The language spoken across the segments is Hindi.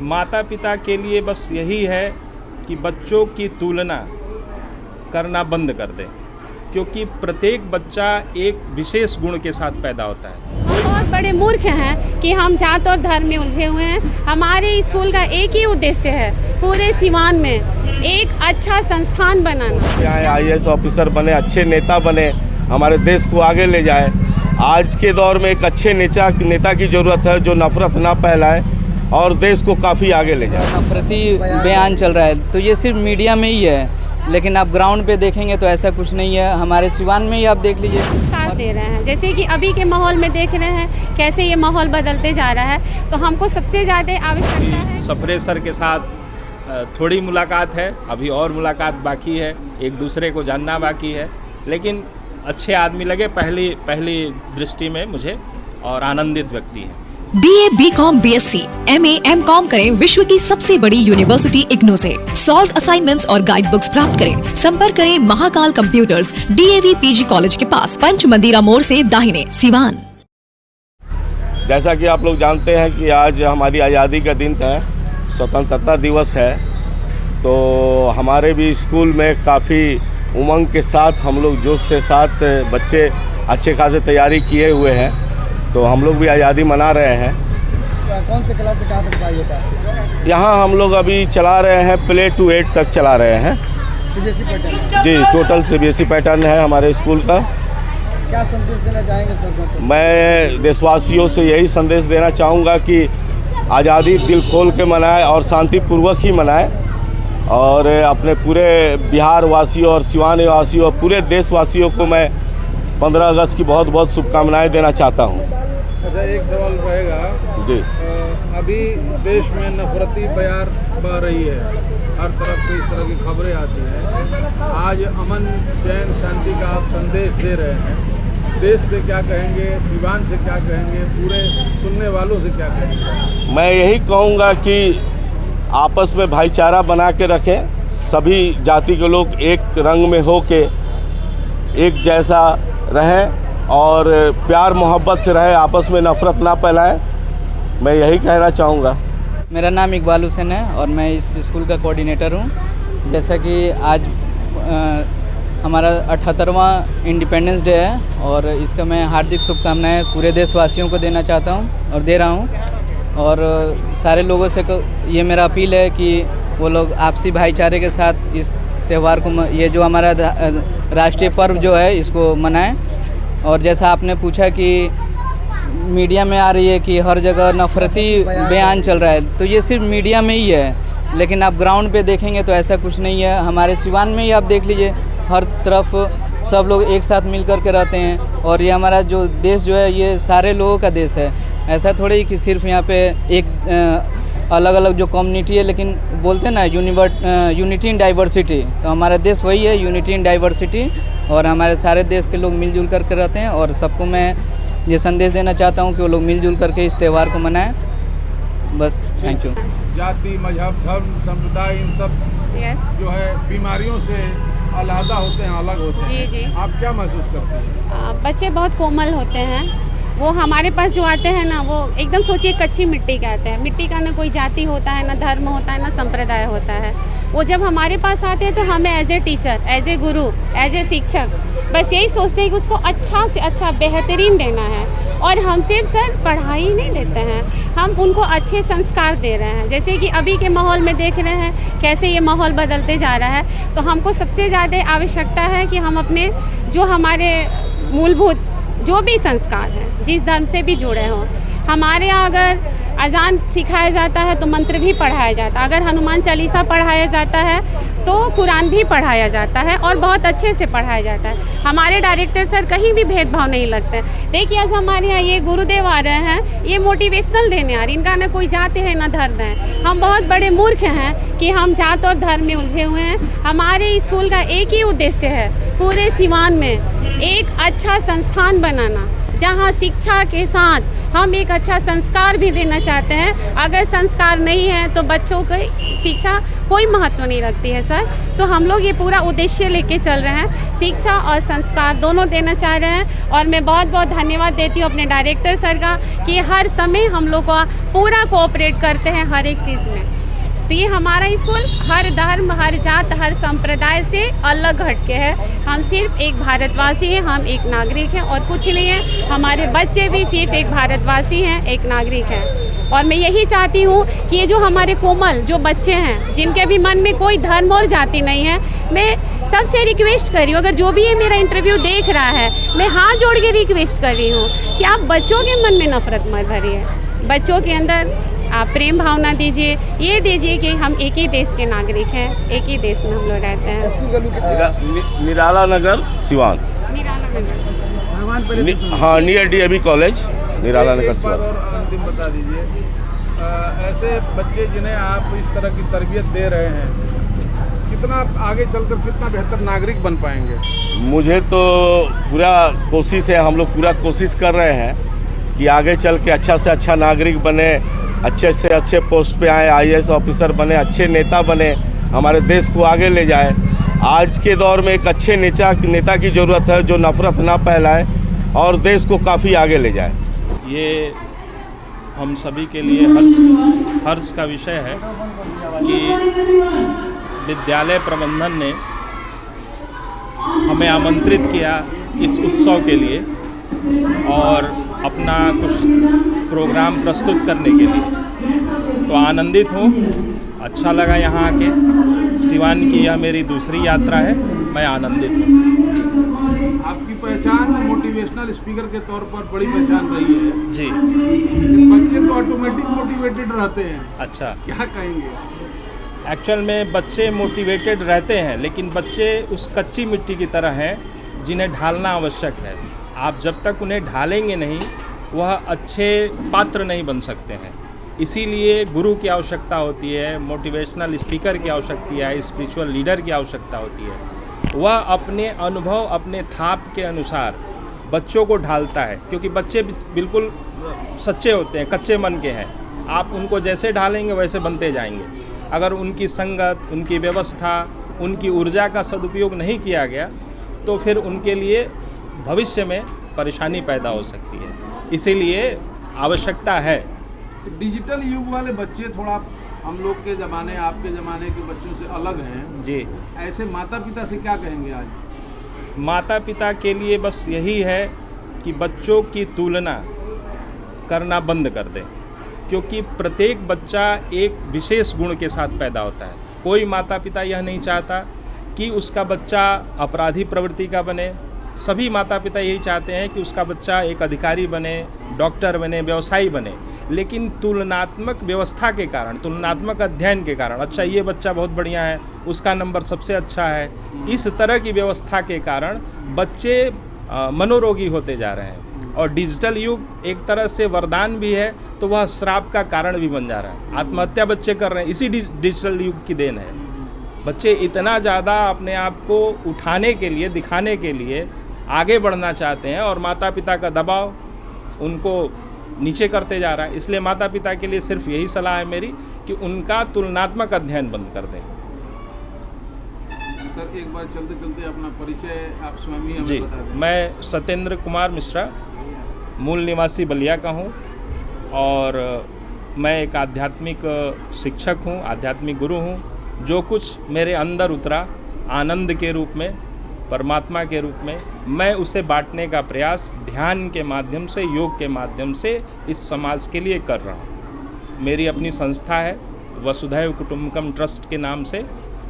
माता पिता के लिए बस यही है कि बच्चों की तुलना करना बंद कर दें, क्योंकि प्रत्येक बच्चा एक विशेष गुण के साथ पैदा होता है। हम बहुत बड़े मूर्ख हैं कि हम जात और धर्म में उलझे हुए हैं। हमारे स्कूल का एक ही उद्देश्य है, पूरे सीवान में एक अच्छा संस्थान बनाना। यहाँ IAS ऑफिसर बने, अच्छे नेता बने, हमारे देश को आगे ले जाए। आज के दौर में एक अच्छे नेता की ज़रूरत है जो नफरत ना फैलाए और देश को काफ़ी आगे ले जाए। नफरती बयान चल रहा है तो ये सिर्फ मीडिया में ही है, लेकिन आप ग्राउंड पे देखेंगे तो ऐसा कुछ नहीं है। हमारे सिवान में ही आप देख लीजिए, संस्कार दे रहे हैं। जैसे कि अभी के माहौल में देख रहे हैं कैसे ये माहौल बदलते जा रहा है, तो हमको सबसे ज़्यादा आवश्यकता है। सफरे सर के साथ थोड़ी मुलाकात है, अभी और मुलाकात बाकी है, एक दूसरे को जानना बाकी है, लेकिन अच्छे आदमी लगे पहली दृष्टि में मुझे और आनंदित व्यक्ति है। BA, BCom, BSc, MA, MCom करें विश्व की सबसे बड़ी यूनिवर्सिटी इग्नू से। सॉल्व असाइनमेंट्स और गाइड बुक्स प्राप्त करें। संपर्क करें Mahakal computers, DAV PG college के पास, पंच मंदिरा मोड़ से दाहिने, सिवान। जैसा कि आप लोग जानते हैं कि आज हमारी आज़ादी का दिन है, स्वतंत्रता दिवस है, तो हमारे भी स्कूल में काफ़ी उमंग के साथ हम लोग जोश से साथ बच्चे अच्छे खासे तैयारी किए हुए हैं, तो हम लोग भी आज़ादी मना रहे हैं। कौन से क्लास से कहाँ तक पढ़ाई होता है? यहाँ हम लोग अभी चला रहे हैं प्ले टू 8 तक चला रहे हैं। CBSE pattern? जी, टोटल CBSE पैटर्न है हमारे स्कूल का। क्या संदेश देना चाहेंगे सर? मैं देशवासियों से यही संदेश देना चाहूँगा कि आज़ादी दिल खोल के मनाएं और शांतिपूर्वक ही मनाएं, और अपने पूरे बिहार वासियों और सिवान वासियों और पूरे देशवासियों को मैं 15 अगस्त की बहुत बहुत शुभकामनाएं देना चाहता हूं। अच्छा, एक सवाल रहेगा जी। अभी देश में नफरती बयार बह रही है, हर तरफ से इस तरह की खबरें आती हैं। आज अमन चैन शांति का आप संदेश दे रहे हैं, देश से क्या कहेंगे, सिवान से क्या कहेंगे, पूरे सुनने वालों से क्या कहेंगे? मैं यही कहूँगा कि आपस में भाईचारा बना के रखें, सभी जाति के लोग एक रंग में हो के एक जैसा रहें और प्यार मोहब्बत से रहें, आपस में नफरत ना फैलाएं। मैं यही कहना चाहूँगा। मेरा नाम इकबाल हुसैन है और मैं इस स्कूल का कोऑर्डिनेटर हूँ। जैसा कि आज हमारा 78वां इंडिपेंडेंस डे है और इसका मैं हार्दिक शुभकामनाएं पूरे देशवासियों को देना चाहता हूँ और दे रहा हूँ। और सारे लोगों से ये मेरा अपील है कि वो लोग आपसी भाईचारे के साथ इस त्यौहार को, ये जो हमारा राष्ट्रीय पर्व जो है, इसको मनाएं। और जैसा आपने पूछा कि मीडिया में आ रही है कि हर जगह नफरती बयान चल रहा है, तो ये सिर्फ मीडिया में ही है, लेकिन आप ग्राउंड पे देखेंगे तो ऐसा कुछ नहीं है। हमारे सिवान में ही आप देख लीजिए, हर तरफ सब लोग एक साथ मिल कर के रहते हैं और ये हमारा जो देश जो है ये सारे लोगों का देश है। ऐसा थोड़ी कि सिर्फ यहाँ पे एक अलग अलग जो कम्युनिटी है, लेकिन बोलते हैं ना यूनिटी इन डाइवर्सिटी, तो हमारा देश वही है, यूनिटी इन डाइवर्सिटी। और हमारे सारे देश के लोग मिलजुल करके रहते हैं और सबको मैं ये संदेश देना चाहता हूँ कि वो लोग मिलजुल करके इस त्यौहार को मनाएं। बस, थैंक यू। जाति, मजहब, धर्म, संप्रदाय, इन सब जो है बीमारियों से अलहदा होते हैं, अलग होते हैं। जी। आप क्या महसूस करते हैं? बच्चे बहुत कोमल होते हैं, वो हमारे पास जो आते हैं ना, वो एकदम सोचिए कच्ची मिट्टी के आते हैं। मिट्टी का ना कोई जाति होता है, ना धर्म होता है, ना संप्रदाय होता है। वो जब हमारे पास आते हैं तो हमें as a teacher, as a guru, as ए शिक्षक बस यही सोचते हैं कि उसको अच्छा से अच्छा बेहतरीन देना है। और हम सिर्फ सर पढ़ाई नहीं देते हैं, हम उनको अच्छे संस्कार दे रहे हैं। जैसे कि अभी के माहौल में देख रहे हैं कैसे ये माहौल बदलते जा रहा है, तो हमको सबसे ज़्यादा आवश्यकता है कि हम अपने जो हमारे मूलभूत जो भी संस्कार हैं, जिस धर्म से भी जुड़े हों, हमारे यहाँ अगर अजान सिखाया जाता है तो मंत्र भी पढ़ाया जाता है, अगर हनुमान चालीसा पढ़ाया जाता है तो कुरान भी पढ़ाया जाता है और बहुत अच्छे से पढ़ाया जाता है। हमारे डायरेक्टर सर कहीं भी भेदभाव नहीं लगते। देखिए आज हमारे यहाँ ये गुरुदेव आ रहे हैं, ये मोटिवेशनल देने आ रहे हैं, इनका ना कोई जाति है ना धर्म है। हम बहुत बड़े मूर्ख हैं कि हम जात और धर्म में उलझे हुए हैं। हमारे स्कूल का एक ही उद्देश्य है, पूरे सीवान में एक अच्छा संस्थान बनाना, जहाँ शिक्षा के साथ हम एक अच्छा संस्कार भी देना चाहते हैं। अगर संस्कार नहीं है तो बच्चों की शिक्षा कोई महत्व नहीं रखती है सर। तो हम लोग ये पूरा उद्देश्य लेके चल रहे हैं, शिक्षा और संस्कार दोनों देना चाह रहे हैं। और मैं बहुत बहुत धन्यवाद देती हूँ अपने डायरेक्टर सर का कि हर समय हम लोग को पूरा कोऑपरेट करते हैं हर एक चीज़ में। तो ये हमारा स्कूल हर धर्म, हर जात, हर संप्रदाय से अलग हटके है। हम सिर्फ एक भारतवासी हैं, हम एक नागरिक हैं और कुछ नहीं है। हमारे बच्चे भी सिर्फ एक भारतवासी हैं, एक नागरिक हैं। और मैं यही चाहती हूँ कि ये जो हमारे कोमल जो बच्चे हैं, जिनके भी मन में कोई धर्म और जाति नहीं है, मैं सबसे रिक्वेस्ट कर रही हूँ, अगर जो भी ये मेरा इंटरव्यू देख रहा है, मैं हाथ जोड़ के रिक्वेस्ट कर रही हूँ कि आप बच्चों के मन में नफरत मत भरिए। बच्चों के अंदर आप प्रेम भावना दीजिए, ये दीजिए कि हम एक ही देश के नागरिक हैं, एक ही देश में हम लोग रहते हैं। स्कूल का लुक निराला नगर सिवान। भगवान पहले हाँ, नियर DAV कॉलेज, निराला नगर एक बात सिवान। और अंतिम बता दीजिए, ऐसे बच्चे जिन्हें आप इस तरह की तरबियत दे रहे हैं, कितना आगे चलकर कितना बेहतर नागरिक बन पाएंगे? मुझे तो पूरा कोशिश है, हम लोग पूरा कोशिश कर रहे हैं कि आगे चल के अच्छा से अच्छा नागरिक बने, अच्छे से अच्छे पोस्ट पे आए, IAS ऑफिसर बने, अच्छे नेता बने, हमारे देश को आगे ले जाए। आज के दौर में एक अच्छे नेता की ज़रूरत है जो नफरत ना फैलाए और देश को काफ़ी आगे ले जाए। ये हम सभी के लिए हर्ष का विषय है कि विद्यालय प्रबंधन ने हमें आमंत्रित किया इस उत्सव के लिए और अपना कुछ प्रोग्राम प्रस्तुत करने के लिए। तो आनंदित हूँ, अच्छा लगा यहाँ आके। सिवान की यह मेरी दूसरी यात्रा है, मैं आनंदित हूँ। आपकी पहचान मोटिवेशनल स्पीकर के तौर पर बड़ी पहचान रही है जी। बच्चे तो ऑटोमेटिक मोटिवेटेड रहते हैं, अच्छा, क्या कहेंगे? एक्चुअल में बच्चे मोटिवेटेड रहते हैं, लेकिन बच्चे उस कच्ची मिट्टी की तरह हैं जिन्हें ढालना आवश्यक है। आप जब तक उन्हें ढालेंगे नहीं, वह अच्छे पात्र नहीं बन सकते हैं। इसीलिए गुरु की आवश्यकता होती है, मोटिवेशनल स्पीकर की आवश्यकता है, स्पिरिचुअल लीडर की आवश्यकता होती है। वह अपने अनुभव, अपने थाप के अनुसार बच्चों को ढालता है, क्योंकि बच्चे बिल्कुल सच्चे होते हैं, कच्चे मन के हैं। आप उनको जैसे ढालेंगे वैसे बनते जाएंगे। अगर उनकी संगत, उनकी व्यवस्था, उनकी ऊर्जा का सदुपयोग नहीं किया गया तो फिर उनके लिए भविष्य में परेशानी पैदा हो सकती है। इसीलिए आवश्यकता है। डिजिटल युग वाले बच्चे थोड़ा हम लोग के ज़माने, आपके ज़माने के बच्चों से अलग हैं जी। ऐसे माता पिता से क्या कहेंगे आज? माता पिता के लिए बस यही है कि बच्चों की तुलना करना बंद कर दें, क्योंकि प्रत्येक बच्चा एक विशेष गुण के साथ पैदा होता है। कोई माता पिता यह नहीं चाहता कि उसका बच्चा अपराधी प्रवृत्ति का बने। सभी माता पिता यही चाहते हैं कि उसका बच्चा एक अधिकारी बने, डॉक्टर बने, व्यवसायी बने। लेकिन तुलनात्मक व्यवस्था के कारण, तुलनात्मक अध्ययन के कारण, अच्छा ये बच्चा बहुत बढ़िया है, उसका नंबर सबसे अच्छा है, इस तरह की व्यवस्था के कारण बच्चे मनोरोगी होते जा रहे हैं। और डिजिटल युग एक तरह से वरदान भी है तो वह श्राप का कारण भी बन जा रहा है। आत्महत्या बच्चे कर रहे हैं, इसी डिजिटल युग की देन है। बच्चे इतना ज़्यादा अपने आप को उठाने के लिए, दिखाने के लिए आगे बढ़ना चाहते हैं और माता पिता का दबाव उनको नीचे करते जा रहा है। इसलिए माता पिता के लिए सिर्फ यही सलाह है मेरी कि उनका तुलनात्मक अध्ययन बंद कर दें। सर एक बार चलते चलते अपना परिचय आप स्वयं ही जी, हमें बता दें। मैं सत्येंद्र कुमार मिश्रा, मूल निवासी बलिया का हूँ और मैं एक आध्यात्मिक शिक्षक हूँ, आध्यात्मिक गुरु हूँ। जो कुछ मेरे अंदर उतरा आनंद के रूप में, परमात्मा के रूप में, मैं उसे बांटने का प्रयास ध्यान के माध्यम से, योग के माध्यम से इस समाज के लिए कर रहा हूँ। मेरी अपनी संस्था है वसुधैव कुटुंबकम ट्रस्ट के नाम से,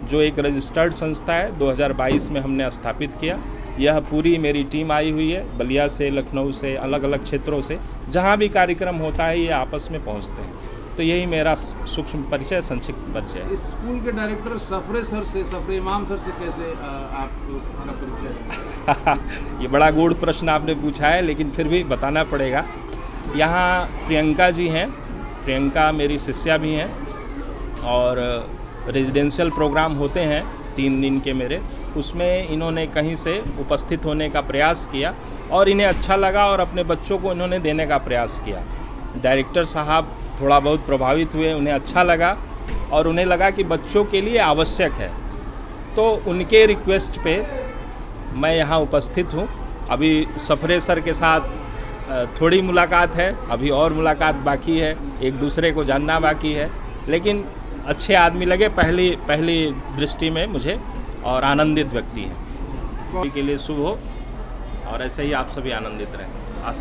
जो एक रजिस्टर्ड संस्था है। 2022 में हमने स्थापित किया। यह पूरी मेरी टीम आई हुई है, बलिया से, लखनऊ से, अलग अलग क्षेत्रों से। जहाँ भी कार्यक्रम होता है ये आपस में पहुँचते हैं। तो यही मेरा सूक्ष्म परिचय, संक्षिप्त परिचय है। इस स्कूल के डायरेक्टर सफरे इमाम सर से कैसे आपका परिचय है? ये बड़ा गूढ़ प्रश्न आपने पूछा है, लेकिन फिर भी बताना पड़ेगा। यहाँ प्रियंका जी हैं, प्रियंका मेरी शिष्या भी हैं और रेजिडेंशियल प्रोग्राम होते हैं 3 दिन के मेरे, उसमें इन्होंने कहीं से उपस्थित होने का प्रयास किया और इन्हें अच्छा लगा और अपने बच्चों को इन्होंने देने का प्रयास किया। डायरेक्टर साहब थोड़ा बहुत प्रभावित हुए, उन्हें अच्छा लगा और उन्हें लगा कि बच्चों के लिए आवश्यक है, तो उनके रिक्वेस्ट पे मैं यहाँ उपस्थित हूँ। अभी सफरे सर के साथ थोड़ी मुलाकात है, अभी और मुलाकात बाकी है, एक दूसरे को जानना बाकी है, लेकिन अच्छे आदमी लगे पहली दृष्टि में मुझे और आनंदित व्यक्ति हैं। के लिए शुभ हो और ऐसे ही आप सभी आनंदित रहें। आशीर्वाद।